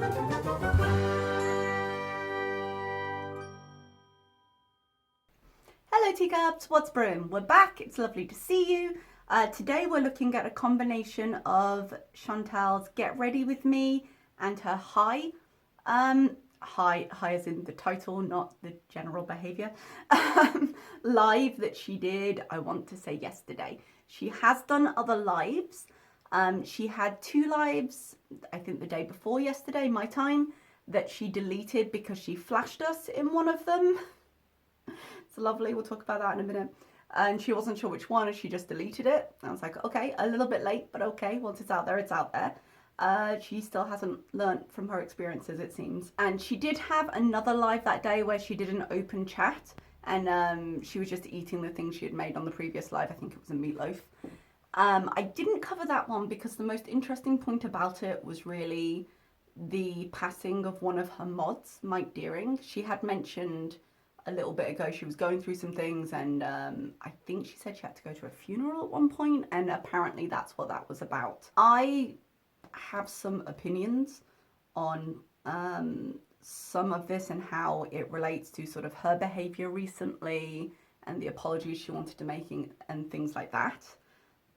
Hello teacups, what's Grwm? We're back, it's lovely to see you. Today we're looking at a combination of Chantal's Get Ready With Me and her Hiiii. Hiiii as in the title, not the general behaviour. Live that she did, I want to say yesterday. She has done other lives. She had 2 lives, I think the day before yesterday, my time, that she deleted because she flashed us in one of them. It's lovely, we'll talk about that in a minute. And she wasn't sure which one and she just deleted it. I was like, okay, a little bit late, but okay, once it's out there, it's out there. She still hasn't learnt from her experiences, it seems. And she did have another live that day where she did an open chat and she was just eating the things she had made on the previous live. I think it was a meatloaf. I didn't cover that one because the most interesting point about it was really the passing of one of her mods, Mike Deering. She had mentioned a little bit ago she was going through some things and I think she said she had to go to a funeral at one point, and apparently that's what that was about. I have some opinions on some of this and how it relates to sort of her behaviour recently and the apologies she wanted to make and things like that.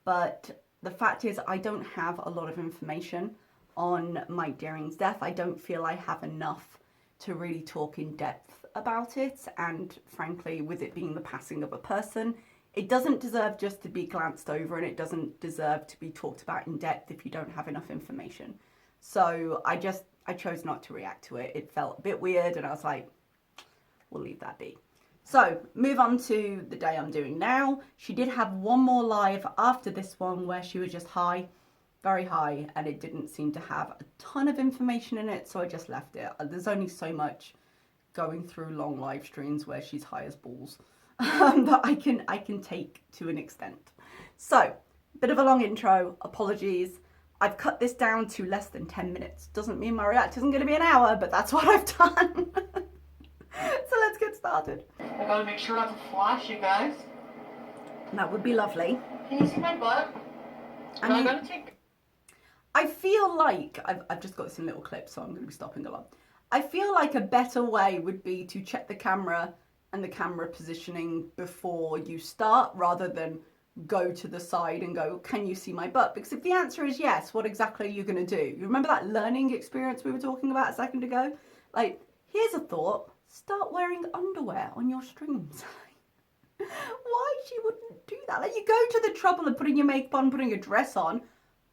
But the fact is I don't have a lot of information on Mike Deering's death. I don't feel I have enough to really talk in depth about it, and frankly, with it being the passing of a person, it doesn't deserve just to be glanced over and it doesn't deserve to be talked about in depth if you don't have enough information. So I chose not to react to it. It felt a bit weird and I was like, we'll leave that be. So move on to the day I'm doing now. She did have one more live after this one where she was just high, very high, and it didn't seem to have a ton of information in it, so I just left it. There's only so much going through long live streams where she's high as balls that I can take to an extent. So, bit of a long intro, apologies. I've cut this down to less than 10 minutes. Doesn't mean my react isn't going to be an hour, but that's what I've done. So let's get started. I gotta make sure not to flash you guys. That would be lovely. Can you see my butt? I feel like, I've just got this in little clips, so I'm going to be stopping a lot. I feel like a better way would be to check the camera and the camera positioning before you start, rather than go to the side and go, can you see my butt? Because if the answer is yes, what exactly are you going to do? You remember that learning experience we were talking about a second ago? Like, here's a thought, start wearing underwear on your streams. Why she wouldn't do that? Like, you go to the trouble of putting your makeup on, putting a dress on,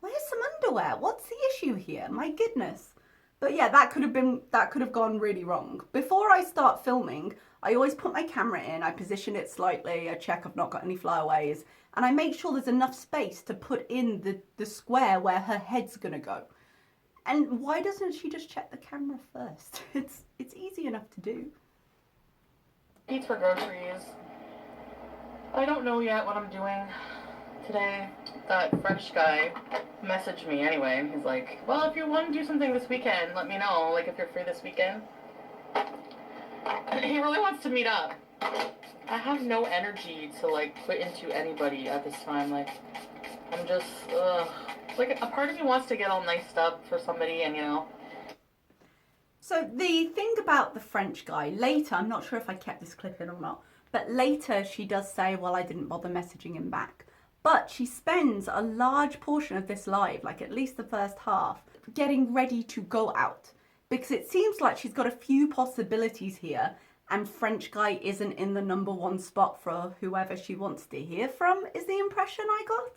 where's some underwear? What's the issue here? My goodness. But yeah, that could have gone really wrong. Before I start filming, I always put my camera in, I position it slightly, I check I've not got any flyaways, and I make sure there's enough space to put in the square where her head's gonna go. And why doesn't she just check the camera first? It's easy enough to do. Eats for groceries. I don't know yet what I'm doing today. That French guy messaged me anyway. He's like, well, if you want to do something this weekend, let me know, like if you're free this weekend. He really wants to meet up. I have no energy to like put into anybody at this time. Like, I'm just, like a part of me wants to get all niced up for somebody and, you know. So the thing about the French guy, later, I'm not sure if I kept this clip in or not, but later she does say, well, I didn't bother messaging him back. But she spends a large portion of this live, like at least the first half, getting ready to go out. Because it seems like she's got a few possibilities here, and French guy isn't in the #1 spot for whoever she wants to hear from, is the impression I got.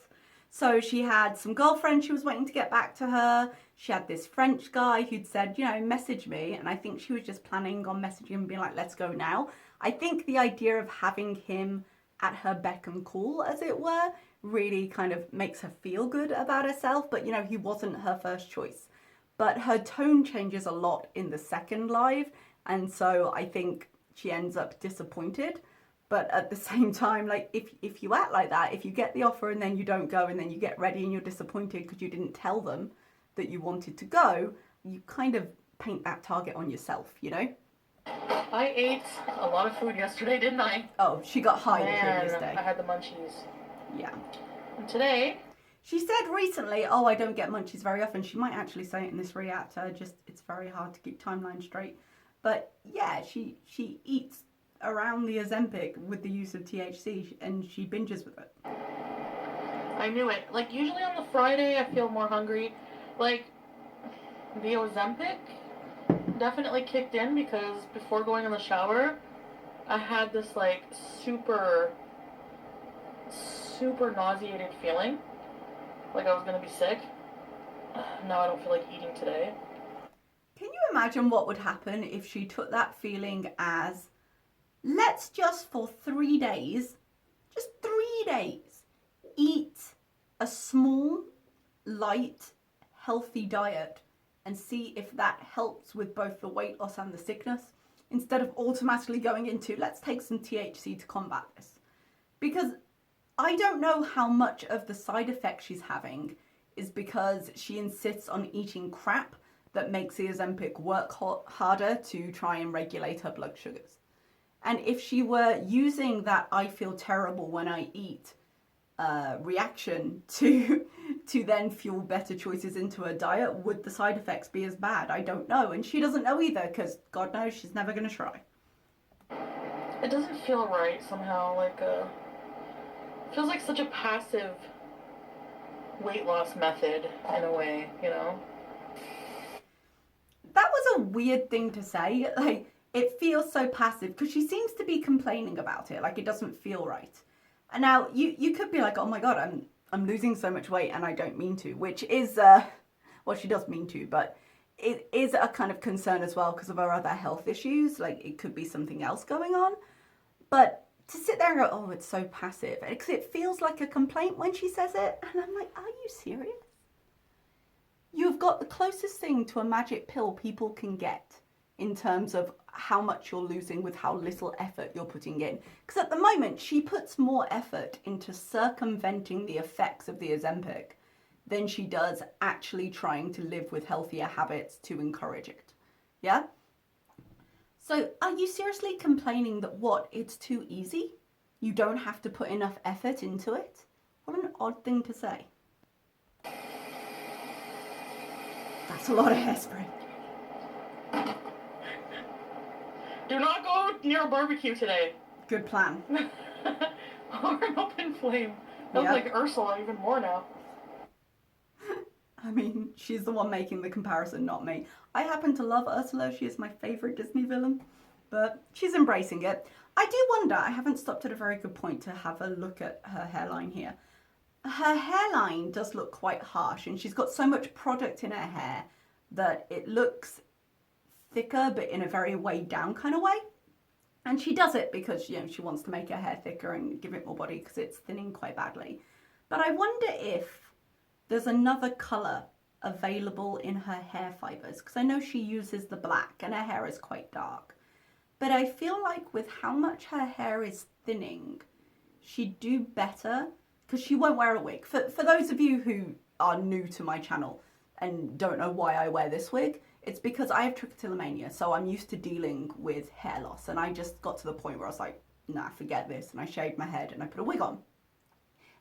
So she had some girlfriend she was waiting to get back to her. She had this French guy who'd said, you know, message me. And I think she was just planning on messaging him and being like, let's go now. I think the idea of having him at her beck and call, as it were, really kind of makes her feel good about herself. But, you know, he wasn't her first choice. But her tone changes a lot in the second live. And so I think she ends up disappointed. But at the same time, like, if you act like that, if you get the offer and then you don't go and then you get ready and you're disappointed because you didn't tell them that you wanted to go, you kind of paint that target on yourself, you know? I ate a lot of food yesterday, didn't I? Oh, she got high the previous day. I had the munchies. Yeah. And today, She said recently, oh, I don't get munchies very often. She might actually say it in this react. It's very hard to keep timeline straight. But yeah, she eats around the Ozempic with the use of THC, and she binges with it. I knew it. Like, usually on the Friday, I feel more hungry. Like, the Ozempic definitely kicked in because before going in the shower, I had this, like, super nauseated feeling. Like I was gonna be sick. Now I don't feel like eating today. Can you imagine what would happen if she took that feeling as, let's just for 3 days, just 3 days, eat a small, light, healthy diet and see if that helps with both the weight loss and the sickness, instead of automatically going into, let's take some THC to combat this. Because I don't know how much of the side effect she's having is because she insists on eating crap that makes the Ozempic work harder to try and regulate her blood sugars. And if she were using that I feel terrible when I eat reaction to then fuel better choices into her diet, would the side effects be as bad? I don't know. And she doesn't know either, because God knows she's never going to try. It doesn't feel right somehow. Like feels like such a passive weight loss method in a way, you know? That was a weird thing to say. Like, it feels so passive, because she seems to be complaining about it. Like, it doesn't feel right. And now you could be like, oh my God, I'm losing so much weight and I don't mean to, which is, well, she does mean to, but it is a kind of concern as well because of her other health issues. Like, it could be something else going on. But to sit there and go, oh, it's so passive, because it feels like a complaint when she says it. And I'm like, are you serious? You've got the closest thing to a magic pill people can get in terms of how much you're losing with how little effort you're putting in. Because at the moment, she puts more effort into circumventing the effects of the Ozempic than she does actually trying to live with healthier habits to encourage it. Yeah? So are you seriously complaining that what, it's too easy? You don't have to put enough effort into it? What an odd thing to say. That's a lot of hairspray. Do not go near a barbecue today. Good plan. Or an open flame. That's like Ursula even more now. I mean, she's the one making the comparison, not me. I happen to love Ursula. She is my favourite Disney villain, but she's embracing it. I do wonder, I haven't stopped at a very good point to have a look at her hairline here. Her hairline does look quite harsh, and she's got so much product in her hair that it looks thicker, but in a very weighed down kind of way. And she does it because, you know, she wants to make her hair thicker and give it more body because it's thinning quite badly. But I wonder if there's another colour available in her hair fibres, because I know she uses the black and her hair is quite dark. But I feel like with how much her hair is thinning, she'd do better, because she won't wear a wig. For those of you who are new to my channel and don't know why I wear this wig, it's because I have trichotillomania, so I'm used to dealing with hair loss, and I just got to the point where I was like, nah, forget this, and I shaved my head and I put a wig on.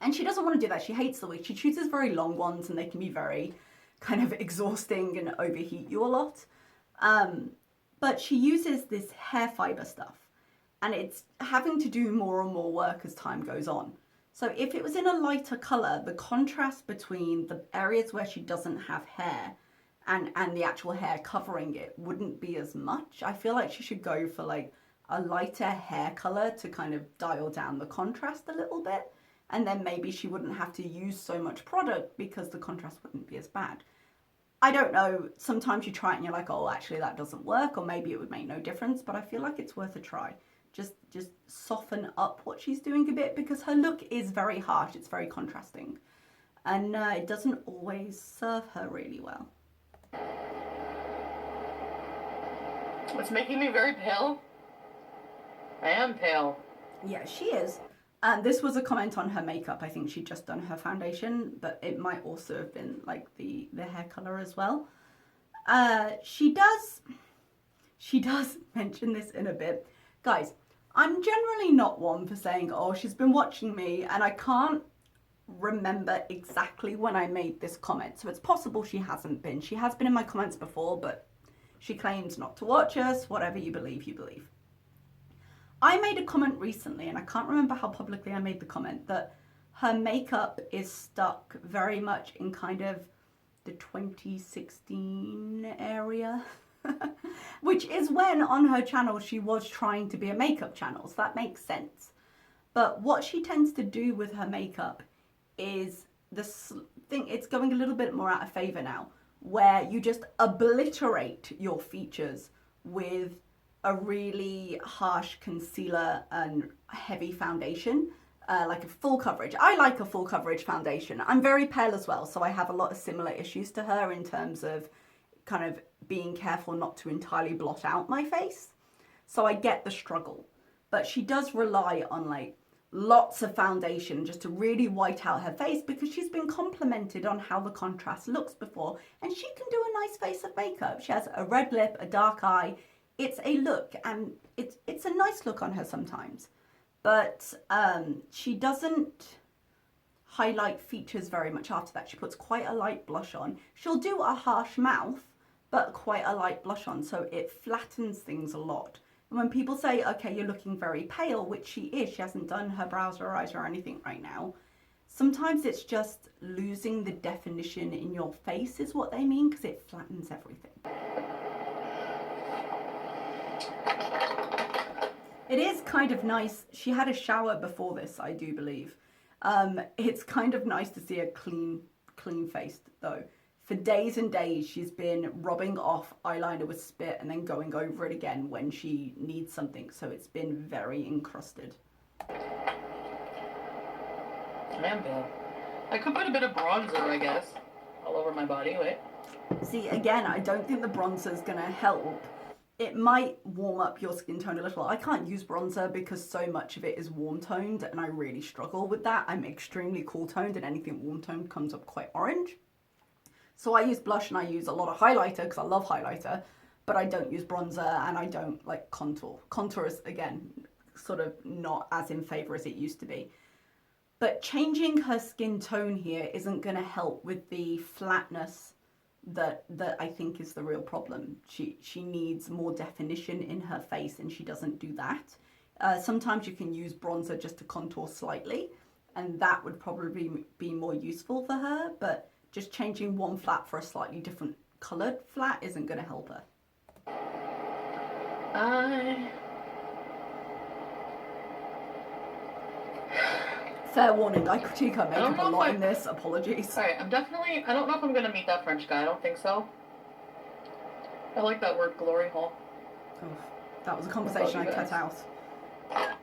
And she doesn't want to do that. She hates the wig. She chooses very long ones, and they can be very kind of exhausting and overheat you a lot. But she uses this hair fiber stuff, and it's having to do more and more work as time goes on. So if it was in a lighter colour, the contrast between the areas where she doesn't have hair and the actual hair covering it wouldn't be as much. I feel like she should go for like a lighter hair colour to kind of dial down the contrast a little bit. And then maybe she wouldn't have to use so much product because the contrast wouldn't be as bad. I don't know, sometimes you try it and you're like, oh, actually that doesn't work, or maybe it would make no difference, but I feel like it's worth a try. Just soften up what she's doing a bit, because her look is very harsh, it's very contrasting. And it doesn't always serve her really well. It's making me very pale. I am pale. Yeah, she is. This was a comment on her makeup. I think she'd just done her foundation, but it might also have been like the hair color as well. She does mention this in a bit. Guys, I'm generally not one for saying, oh, she's been watching me and I can't remember exactly when I made this comment, so it's possible she hasn't been. She has been in my comments before, but she claims not to watch us. Whatever you believe, you believe. I made a comment recently, and I can't remember how publicly I made the comment, that her makeup is stuck very much in kind of the 2016 area. Which is when on her channel she was trying to be a makeup channel, so that makes sense. But what she tends to do with her makeup is this thing, it's going a little bit more out of favor now, where you just obliterate your features with a really harsh concealer and heavy foundation, like a full coverage. I like a full coverage foundation. I'm very pale as well, so I have a lot of similar issues to her in terms of kind of being careful not to entirely blot out my face. So I get the struggle. But she does rely on like lots of foundation just to really white out her face, because she's been complimented on how the contrast looks before, and she can do a nice face of makeup. She has a red lip, a dark eye. It's a look, and it's a nice look on her sometimes. But she doesn't highlight features very much after that. She puts quite a light blush on. She'll do a harsh mouth, but quite a light blush on, so it flattens things a lot. And when people say, okay, you're looking very pale, which she is, she hasn't done her brows or eyes or anything right now, sometimes it's just losing the definition in your face is what they mean, because it flattens everything. It is kind of nice. She had a shower before this, I do believe. It's kind of nice to see a clean faced though. For days and days, she's been rubbing off eyeliner with spit and then going over it again when she needs something. So it's been very encrusted. Man, I could put a bit of bronzer, I guess, all over my body. Wait. See, again, I don't think the bronzer is going to help. It might warm up your skin tone a little. I can't use bronzer because so much of it is warm toned, and I really struggle with that. I'm extremely cool toned, and anything warm toned comes up quite orange. So I use blush and I use a lot of highlighter because I love highlighter, but I don't use bronzer and I don't like contour. Contour is, again, sort of not as in favor as it used to be. But changing her skin tone here isn't going to help with the flatness that I think is the real problem. She needs more definition in her face, and she doesn't do that. Sometimes you can use bronzer just to contour slightly, and that would probably be more useful for her, but just changing one flat for a slightly different coloured flat isn't going to help her. Fair warning, I critique her makeup a lot in this. Apologies. Alright, I don't know if I'm going to meet that French guy. I don't think so. I like that word, glory hole. Oh, that was a conversation I cut out. Can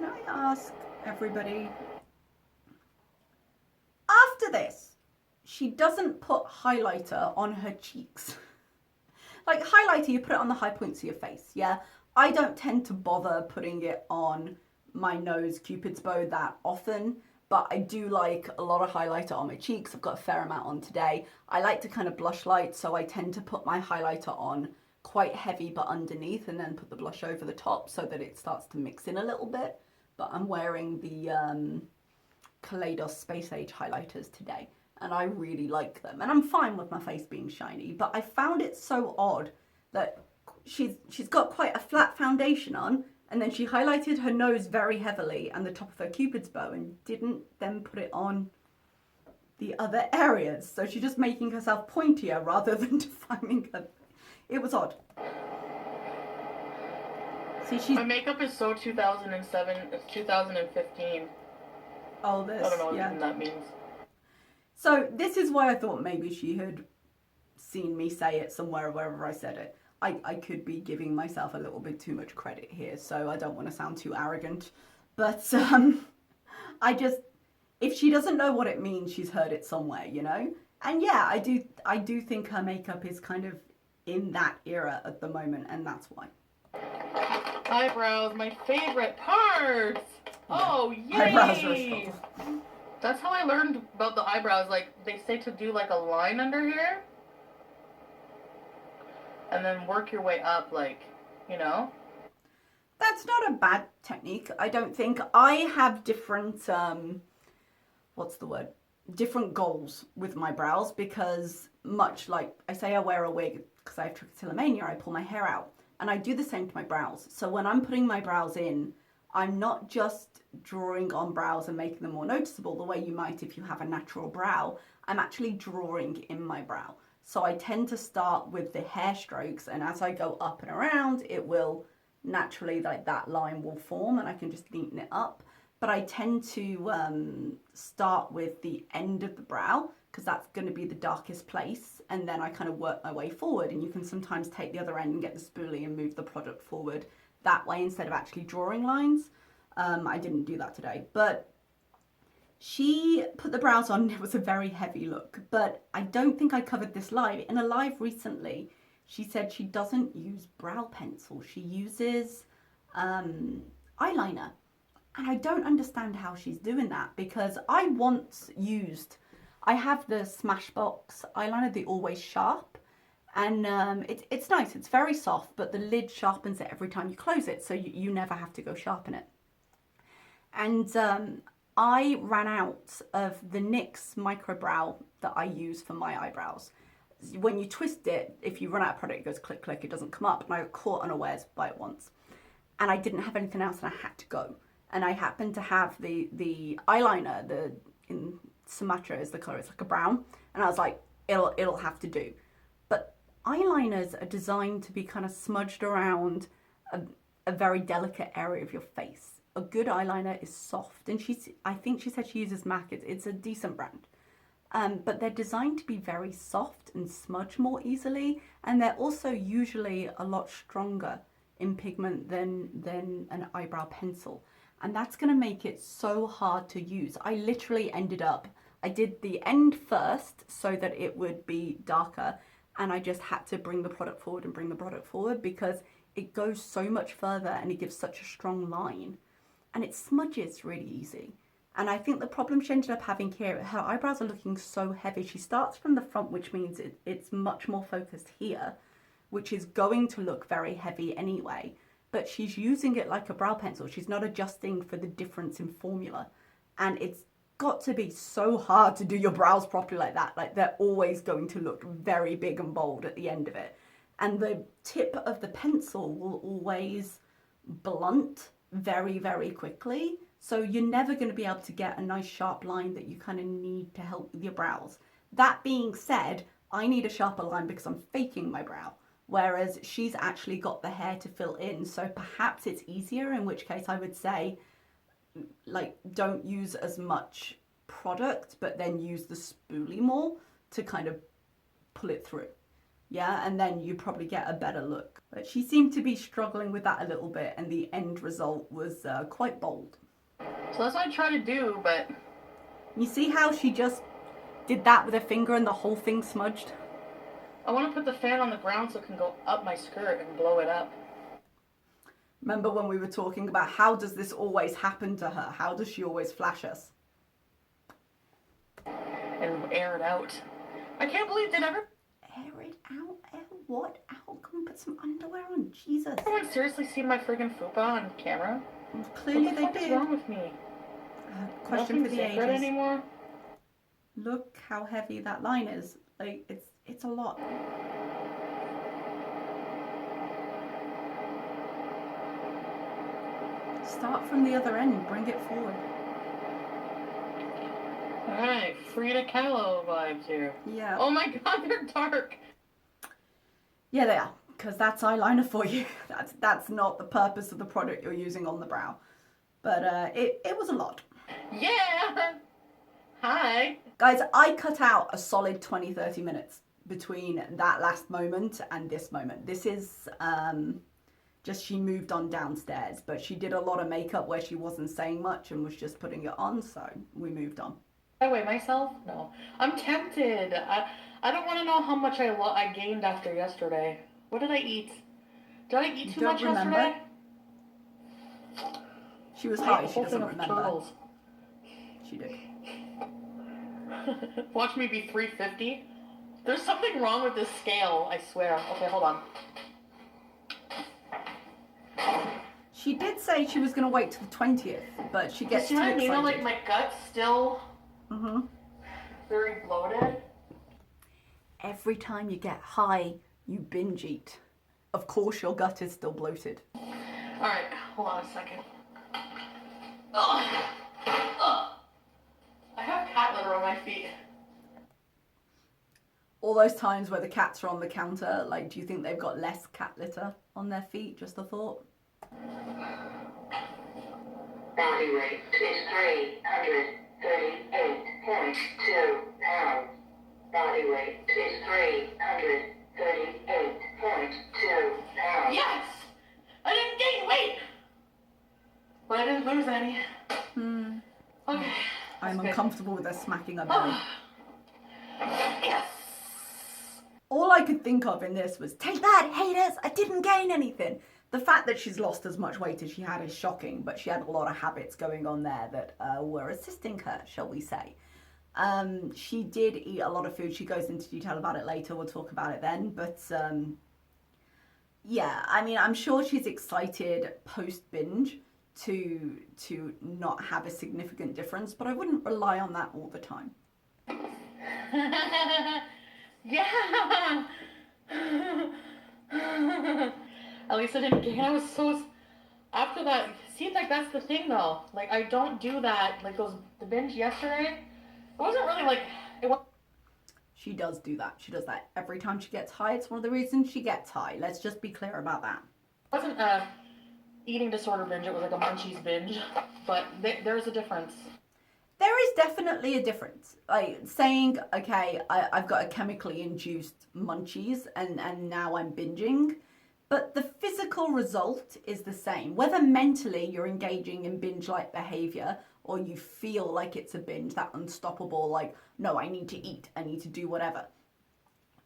I ask everybody? After this, she doesn't put highlighter on her cheeks. Like highlighter, you put it on the high points of your face, yeah? I don't tend to bother putting it on my nose, Cupid's bow that often, but I do like a lot of highlighter on my cheeks. I've got a fair amount on today. I like to kind of blush light, so I tend to put my highlighter on quite heavy but underneath, and then put the blush over the top so that it starts to mix in a little bit. But I'm wearing the Kaleidos Space Age highlighters today, and I really like them, and I'm fine with my face being shiny, but I found it so odd that she's got quite a flat foundation on, and then she highlighted her nose very heavily and the top of her Cupid's bow and didn't then put it on the other areas. So she's just making herself pointier rather than defining her. It was odd. See, my makeup is so 2007, it's 2015. Oh, this, I don't know what yeah. even that means. So this is why I thought maybe she had seen me say it somewhere, wherever I said it. I could be giving myself a little bit too much credit here, so I don't want to sound too arrogant. But if she doesn't know what it means, she's heard it somewhere, you know? And yeah, I do think her makeup is kind of in that era at the moment, and that's why. Eyebrows, my favorite parts! Yeah. Oh, yay! Eyebrows are a struggle. That's how I learned about the eyebrows. Like, they say to do like a line under here, and then work your way up, like, you know? it's not a bad technique. I don't think. I have different, what's the word? Different goals with my brows because much like I say I wear a wig because I have trichotillomania, I pull my hair out. And I do the same to my brows. So when I'm putting my brows in, I'm not just drawing on brows and making them more noticeable the way you might if you have a natural brow. I'm actually drawing in my brow. So I tend to start with the hair strokes, and as I go up and around, it will naturally, like that line will form and I can just neaten it up. But I tend to start with the end of the brow because that's going to be the darkest place, and then I kind of work my way forward, and you can sometimes take the other end and get the spoolie and move the product forward that way instead of actually drawing lines. I didn't do that today, but she put the brows on. It was a very heavy look, but I don't think I covered this live. In a live recently, she said she doesn't use brow pencil. She uses eyeliner. And I don't understand how she's doing that because I once used, I have the Smashbox eyeliner, the Always Sharp, and it's nice. It's very soft, but the lid sharpens it every time you close it, so you never have to go sharpen it. And I ran out of the NYX micro brow that I use for my eyebrows. When you twist it, if you run out of product, it goes click, click, it doesn't come up. And I got caught unawares by it once. And I didn't have anything else and I had to go. And I happened to have the eyeliner, in Sumatra is the color, it's like a brown. And I was like, it'll have to do. But eyeliners are designed to be kind of smudged around a very delicate area of your face. A good eyeliner is soft, and I think she said she uses MAC. It's a decent brand, but they're designed to be very soft and smudge more easily, and they're also usually a lot stronger in pigment than an eyebrow pencil, and that's going to make it so hard to use. I literally ended up, I did the end first so that it would be darker, and I just had to bring the product forward and bring the product forward because it goes so much further and it gives such a strong line. And it smudges really easy. And I think the problem she ended up having here, her eyebrows are looking so heavy. She starts from the front, which means it's much more focused here, which is going to look very heavy anyway. But she's using it like a brow pencil. She's not adjusting for the difference in formula. And it's got to be so hard to do your brows properly like that. Like they're always going to look very big and bold at the end of it. And the tip of the pencil will always blunt very, very quickly. So you're never going to be able to get a nice sharp line that you kind of need to help with your brows. That being said, I need a sharper line because I'm faking my brow, whereas she's actually got the hair to fill in. So perhaps it's easier, in which case I would say, like, don't use as much product, but then use the spoolie more to kind of pull it through. Yeah, and then you probably get a better look. But she seemed to be struggling with that a little bit, and the end result was quite bold. So that's what I try to do, but... You see how she just did that with her finger and the whole thing smudged? I want to put the fan on the ground so it can go up my skirt and blow it up. Remember when we were talking about how does this always happen to her? How does she always flash us? And air it out. I can't believe they never... Air it out? Air what out? Come and put some underwear on. Jesus. Everyone seriously see my friggin' fupa on camera? Well, clearly what the they fuck did. is wrong with me? Question for the Nothing sacred ages. Anymore? Look how heavy that line is. Like, it's a lot. Start from the other end. Bring it forward. Alright, Frida Kahlo vibes here. Yeah. Oh my god, they're dark! Yeah, they are. Because that's eyeliner for you. That's not the purpose of the product you're using on the brow. But it was a lot. Yeah! Hi! Guys, I cut out a solid 20-30 minutes between that last moment and this moment. This is just she moved on downstairs, but she did a lot of makeup where she wasn't saying much and was just putting it on, so we moved on. I weigh myself? No. I'm tempted. I don't want to know how much I gained after yesterday. What did I eat? Did I eat too much yesterday? She was high, she doesn't remember. Turtles. She did. Watch me be 350. There's something wrong with this scale, I swear. Okay, hold on. She did say she was going to wait till the 20th, but she gets too excited. You know, like my gut's still very bloated. Every time you get high, you binge eat. Of course your gut is still bloated. Alright, hold on a second. Ugh. Ugh. I have cat litter on my feet. All those times where the cats are on the counter, like, do you think they've got less cat litter on their feet? Just a thought. Body weight is 338.2 pounds. Body weight is 338.2 pounds. Yes! I didn't gain weight! But I didn't lose any. Okay. I'm uncomfortable with her smacking her belly. Yes! All I could think of in this was, take that, haters, I didn't gain anything. The fact that she's lost as much weight as she had is shocking, but she had a lot of habits going on there that were assisting her, shall we say. She did eat a lot of food. She goes into detail about it later. We'll talk about it then. But yeah, I mean, I'm sure she's excited post-binge to not have a significant difference, but I wouldn't rely on that all the time. Yeah! At least I didn't gain. I was so... After that, it seems like that's the thing though. Like, I don't do that. Like, the binge yesterday, it wasn't really like... She does do that. She does that every time she gets high. It's one of the reasons she gets high. Let's just be clear about that. It wasn't a eating disorder binge. It was like a munchies binge. But there's a difference. There is definitely a difference. Like saying, okay, I've got a chemically induced munchies and now I'm binging. But the physical result is the same. Whether mentally you're engaging in binge-like behavior or you feel like it's a binge, that unstoppable, like, no, I need to eat, I need to do whatever.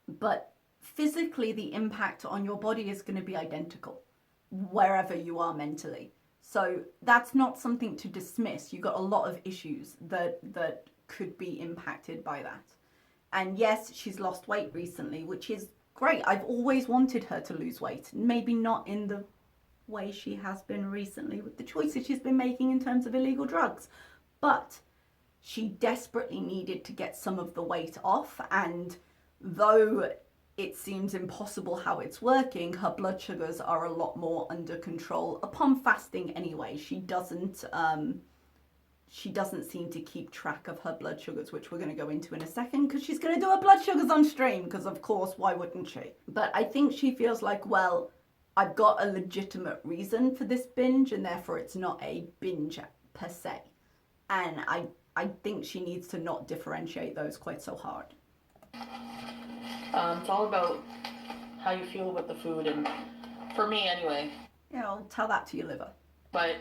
But physically, the impact on your body is going to be identical wherever you are mentally. So that's not something to dismiss. You've got a lot of issues that could be impacted by that. And yes, she's lost weight recently, which is great. I've always wanted her to lose weight. Maybe not in the way she has been recently with the choices she's been making in terms of illegal drugs. But she desperately needed to get some of the weight off. And though it seems impossible how it's working, her blood sugars are a lot more under control upon fasting anyway. She doesn't seem to keep track of her blood sugars, which we're going to go into in a second, because she's going to do her blood sugars on stream, because of course, why wouldn't she? But I think she feels like, well, I've got a legitimate reason for this binge, and therefore it's not a binge per se. And I think she needs to not differentiate those quite so hard. It's all about how you feel with the food, and for me anyway. Yeah, I'll tell that to your liver. But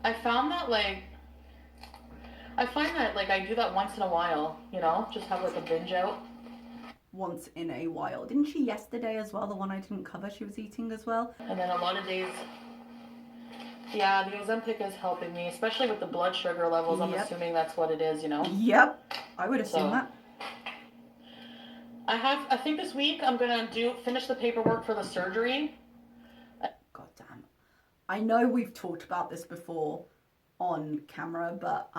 I found that I do that once in a while, you know, just have like a binge out. Once in a while. Didn't she yesterday as well, the one I didn't cover, she was eating as well? And then a lot of days, yeah, the Ozempic is helping me, especially with the blood sugar levels. I'm assuming that's what it is, you know? Yep, I would assume that. I think this week I'm gonna finish the paperwork for the surgery. God damn. I know we've talked about this before on camera, but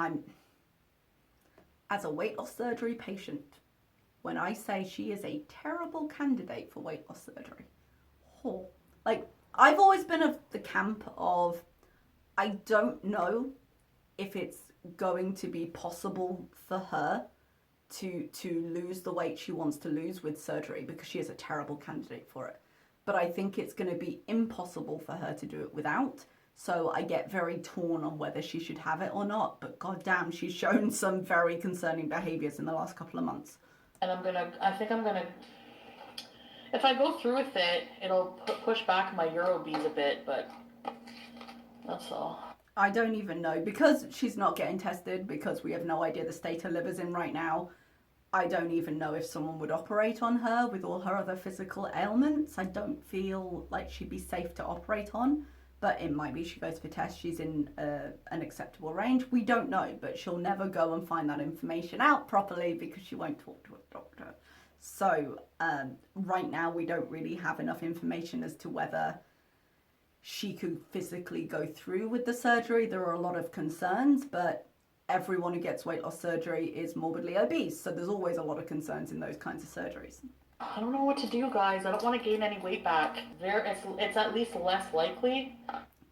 as a weight loss surgery patient, when I say she is a terrible candidate for weight loss surgery, like, I've always been of the camp of, I don't know if it's going to be possible for her to lose the weight she wants to lose with surgery, because she is a terrible candidate for it. But I think it's going to be impossible for her to do it without. So I get very torn on whether she should have it or not. But goddamn, she's shown some very concerning behaviors in the last couple of months. And I think I'm gonna, if I go through with it, it'll push back my Euro Bs a bit, but that's all. I don't even know, because she's not getting tested, because we have no idea the state her liver's in right now. I don't even know if someone would operate on her with all her other physical ailments. I don't feel like she'd be safe to operate on, but it might be she goes for tests, she's in an acceptable range. We don't know, but she'll never go and find that information out properly because she won't talk to a doctor. So right now we don't really have enough information as to whether she could physically go through with the surgery. There are a lot of concerns, but everyone who gets weight loss surgery is morbidly obese, so there's always a lot of concerns in those kinds of surgeries. I don't know what to do, guys. I don't want to gain any weight back. It's at least less likely.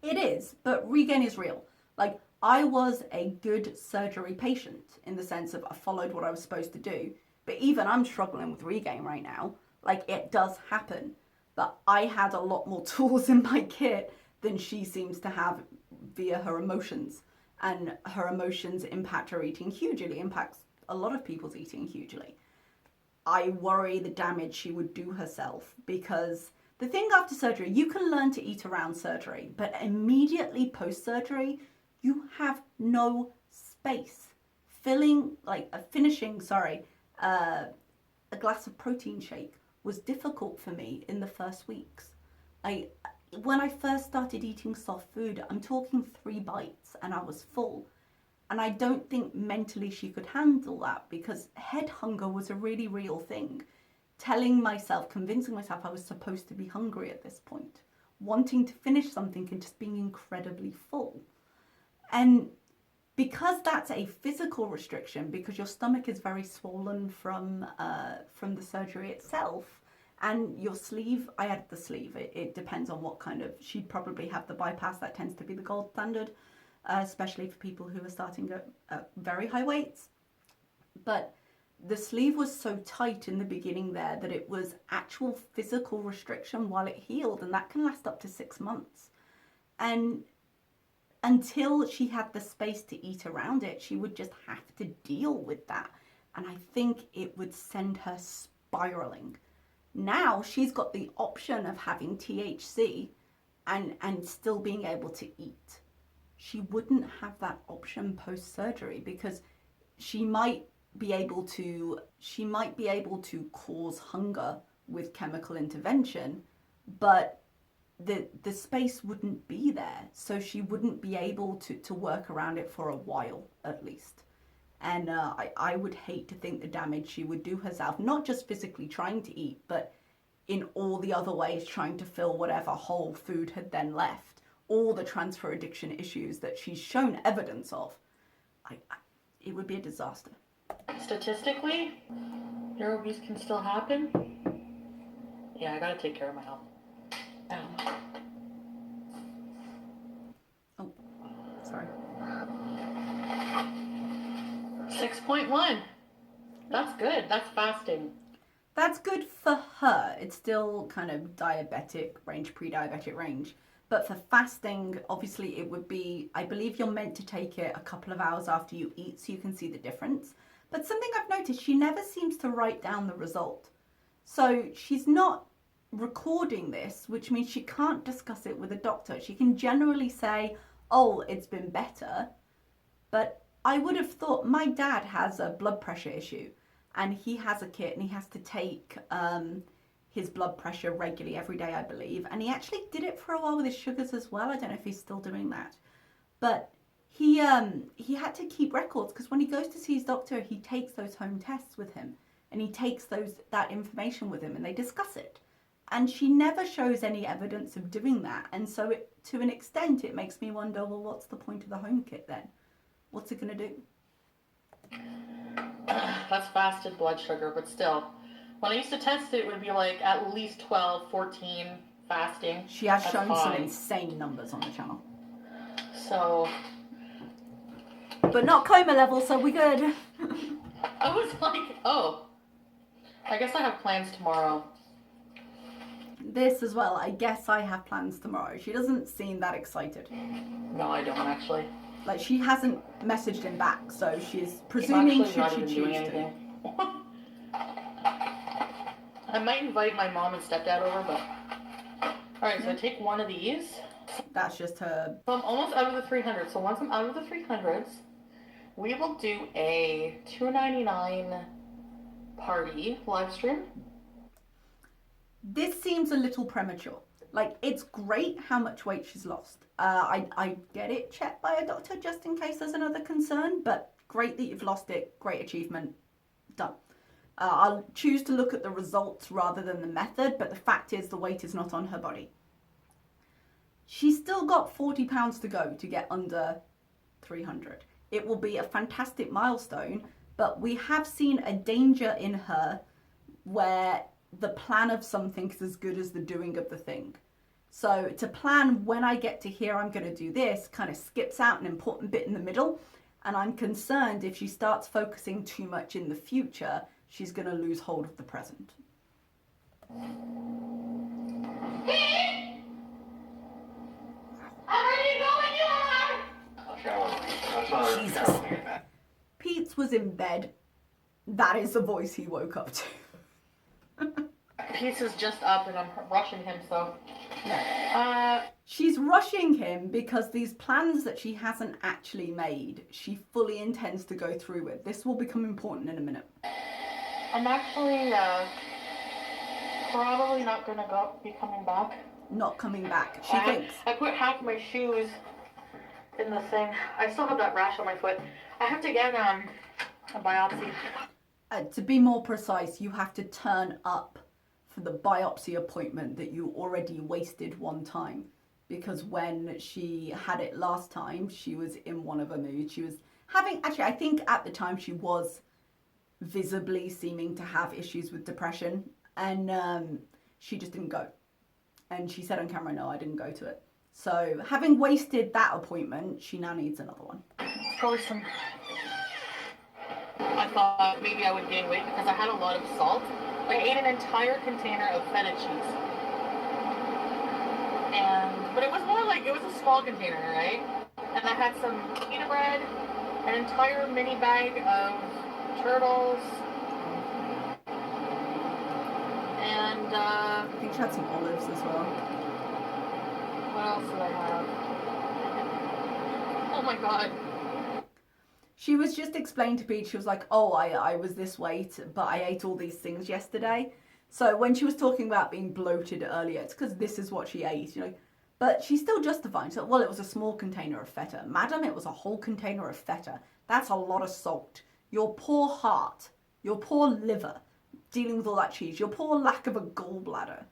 It is, but regain is real. Like, I was a good surgery patient in the sense of I followed what I was supposed to do, but even I'm struggling with regain right now. Like, it does happen, but I had a lot more tools in my kit than she seems to have via her emotions, and her emotions impact her eating hugely, impacts a lot of people's eating hugely. I worry the damage she would do herself, because the thing after surgery, you can learn to eat around surgery, but immediately post-surgery, you have no space. Finishing a glass of protein shake was difficult for me in the first weeks. When I first started eating soft food, I'm talking 3 bites and I was full. And I don't think mentally she could handle that, because head hunger was a really real thing. Convincing myself I was supposed to be hungry at this point, wanting to finish something and just being incredibly full. And because that's a physical restriction, because your stomach is very swollen from the surgery itself, and your sleeve, I added the sleeve, it depends on what kind of, she'd probably have the bypass, that tends to be the gold standard, especially for people who are starting at very high weights. But the sleeve was so tight in the beginning there that it was actual physical restriction while it healed, and that can last up to 6 months. And until she had the space to eat around it, she would just have to deal with that. And I think it would send her spiraling. Now she's got the option of having THC and still being able to eat. She wouldn't have that option post-surgery, because she might be able to cause hunger with chemical intervention, but the space wouldn't be there, so she wouldn't be able to work around it for a while at least. And I would hate to think the damage she would do herself, not just physically trying to eat, but in all the other ways trying to fill whatever hole food had then left, all the transfer addiction issues that she's shown evidence of. It would be a disaster. Statistically, your obese can still happen. Yeah, I gotta take care of my health. Ow. Oh, sorry. 6.1. That's good. That's fasting. That's good for her. It's still kind of diabetic range, pre-diabetic range. But for fasting, obviously it would be, I believe you're meant to take it a couple of hours after you eat so you can see the difference. But something I've noticed, she never seems to write down the result. So she's not recording this, which means she can't discuss it with a doctor. She can generally say, oh, it's been better. But I would have thought, my dad has a blood pressure issue, and he has a kit and he has to take his blood pressure regularly every day, I believe. And he actually did it for a while with his sugars as well. I don't know if he's still doing that. But he had to keep records, because when he goes to see his doctor, he takes those home tests with him, and he takes that information with him, and they discuss it. And she never shows any evidence of doing that. And so to an extent, it makes me wonder, well, what's the point of the home kit then? What's it going to do? That's fasted blood sugar, but still. When I used to test it, it would be like at least 12, 14 fasting. She has That's shown high. some insane numbers on the channel. So. But not coma level, so we're good. I was like, oh. I guess I have plans tomorrow. This as well, I guess I have plans tomorrow. She doesn't seem that excited. No, I don't actually. Like, she hasn't messaged him back, so she's presuming should she choose to. I might invite my mom and stepdad over, but... Alright, so I take one of these. That's just her. So I'm almost out of the 300. So once I'm out of the 300s, we will do a $2.99 party live stream. This seems a little premature. Like, it's great how much weight she's lost. I get it checked by a doctor just in case there's another concern, but great that you've lost it. Great achievement. Done. I'll choose to look at the results rather than the method, but the fact is the weight is not on her body. She's still got 40 pounds to go to get under 300. It will be a fantastic milestone, but we have seen a danger in her where the plan of something is as good as the doing of the thing. So to plan when I get to here, I'm going to do this, kind of skips out an important bit in the middle. And I'm concerned if she starts focusing too much in the future, she's going to lose hold of the present. Jesus. Pete's was in bed. That is the voice he woke up to. Pete's is just up and I'm rushing him, so. She's rushing him because these plans that she hasn't actually made, she fully intends to go through with. This will become important in a minute. I'm actually probably not gonna be coming back. Not coming back, she thinks. I put half my shoes in the thing. I still have that rash on my foot. I have to get a biopsy. To be more precise, you have to turn up for the biopsy appointment that you already wasted one time. Because when she had it last time, she was in one of her moods. She was having, actually, I think at the time she was visibly seeming to have issues with depression. And she just didn't go. And she said on camera, no, I didn't go to it. So having wasted that appointment, she now needs another one. Probably some... I thought maybe I would gain weight because I had a lot of salt. I ate an entire container of feta cheese. But it was more like, it was a small container, right? And I had some pita bread, an entire mini bag of turtles, and I think she had some olives as well. what else did I have? Oh my god. She was just explaining to Pete, she was like, oh, I was this weight, but I ate all these things yesterday. So when she was talking about being bloated earlier, it's because this is what she ate, you know. But she's still justifying. So, well, it was a small container of feta. Madam, it was a whole container of feta. That's a lot of salt. Your poor heart, your poor liver, dealing with all that cheese, your poor lack of a gallbladder.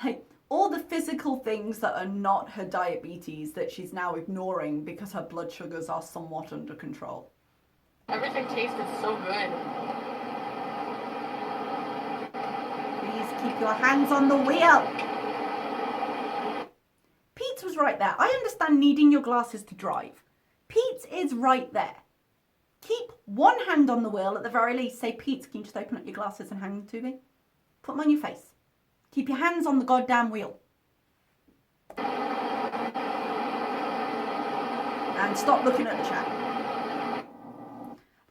Like, all the physical things that are not her diabetes that she's now ignoring because her blood sugars are somewhat under control. Everything tasted so good. Please keep your hands on the wheel. Pete's was right there. I understand needing your glasses to drive. Pete's is right there. Keep one hand on the wheel at the very least. Say, Pete, can you just open up your glasses and hang them to me? Put them on your face. Keep your hands on the goddamn wheel. And stop looking at the chat.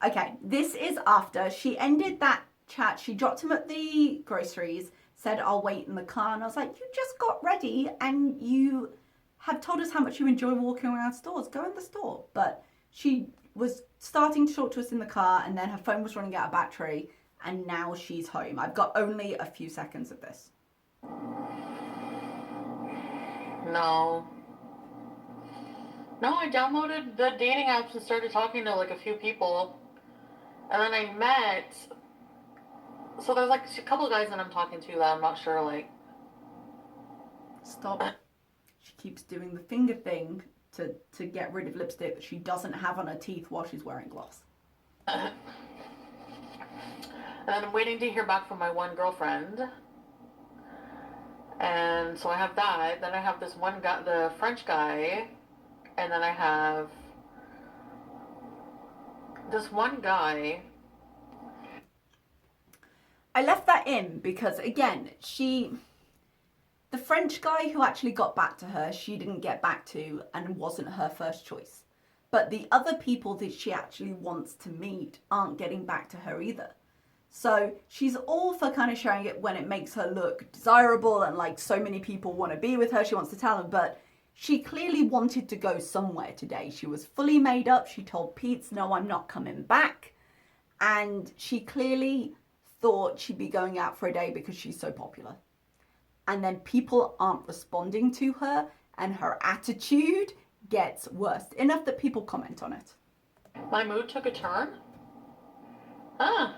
Okay, this is after she ended that chat. She dropped him at the groceries, said, I'll wait in the car. And I was like, you just got ready and you have told us how much you enjoy walking around stores. Go in the store. But she was starting to talk to us in the car and then her phone was running out of battery and now she's home. I've got only a few seconds of this. No, I downloaded the dating apps and started talking to like a few people. And then I met... So there's like a couple of guys that I'm talking to that I'm not sure, like... Stop. She keeps doing the finger thing to get rid of lipstick that she doesn't have on her teeth while she's wearing gloss. And then I'm waiting to hear back from my one girlfriend. And so I have that. Then I have this one guy, the French guy. And then I have this one guy. I left that in because, again, the French guy who actually got back to her, she didn't get back to and wasn't her first choice. But the other people that she actually wants to meet aren't getting back to her either. So she's all for kind of sharing it when it makes her look desirable and like so many people want to be with her. She wants to tell them, but she clearly wanted to go somewhere today. She was fully made up. She told Pete, no, I'm not coming back. And she clearly thought she'd be going out for a day because she's so popular. And then people aren't responding to her and her attitude gets worse. Enough that people comment on it. My mood took a turn? Huh.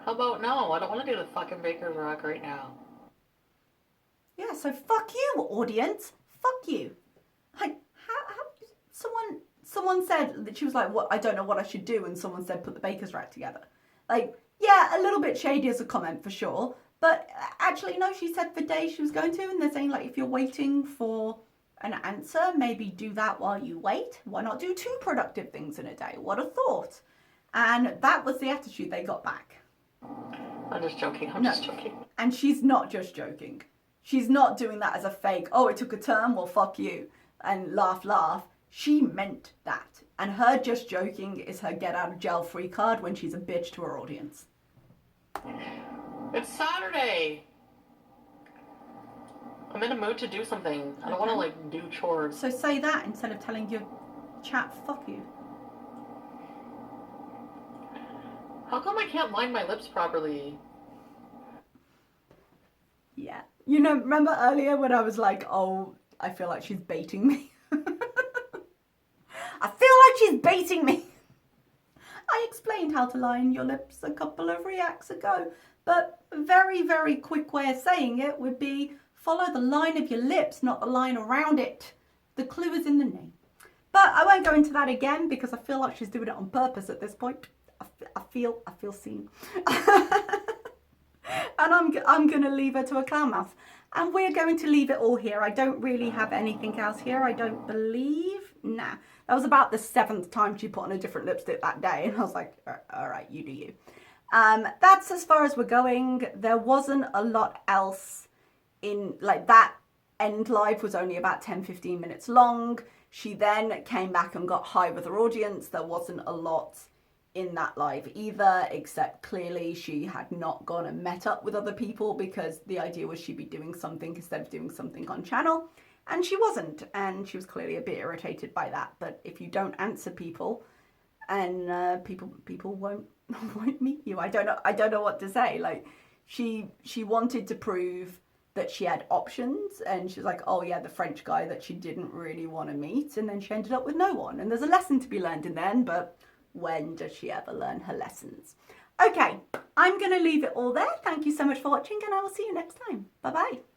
How about no? I don't want to do the fucking Baker's Rock right now. Yeah, so fuck you, audience. Fuck you. Like, someone said that she was like, what, I don't know what I should do, and someone said put the baker's rack together. Like, yeah, a little bit shady as a comment for sure, but actually no, she said for days she was going to, and they're saying like if you're waiting for an answer, maybe do that while you wait. Why not do 2 productive things in a day? What a thought. And that was the attitude they got back. I'm just joking. I'm just joking. And she's not just joking. She's not doing that as a fake, oh, it took a turn, well, fuck you, and laugh, laugh. She meant that. And her just joking is her get out of jail free card when she's a bitch to her audience. It's Saturday. I'm in a mood to do something. I don't want to, like, do chores. So say that instead of telling your chat, fuck you. How come I can't line my lips properly? Yeah. You know, remember earlier when I was like, oh, I feel like she's baiting me? I feel like she's baiting me. I explained how to line your lips a couple of reacts ago, but a very, very quick way of saying it would be follow the line of your lips, not the line around it. The clue is in the name. But I won't go into that again because I feel like she's doing it on purpose at this point. I feel seen. And I'm going to leave her to a clown mouth. And we're going to leave it all here. I don't really have anything else here, I don't believe. Nah. That was about the 7th time she put on a different lipstick that day. And I was like, all right, you do you. That's as far as we're going. There wasn't a lot else in, like, that end live was only about 10-15 minutes long. She then came back and got high with her audience. There wasn't a lot in that live either, except clearly she had not gone and met up with other people because the idea was she'd be doing something instead of doing something on channel, and she wasn't, and she was clearly a bit irritated by that. But if you don't answer people, and people won't meet you. I don't know what to say. Like, she wanted to prove that she had options, and she was like, oh yeah, the French guy that she didn't really want to meet, and then she ended up with no one. And there's a lesson to be learned in the end, but when does she ever learn her lessons? Okay, I'm going to leave it all there. Thank you so much for watching, and I will see you next time. Bye-bye.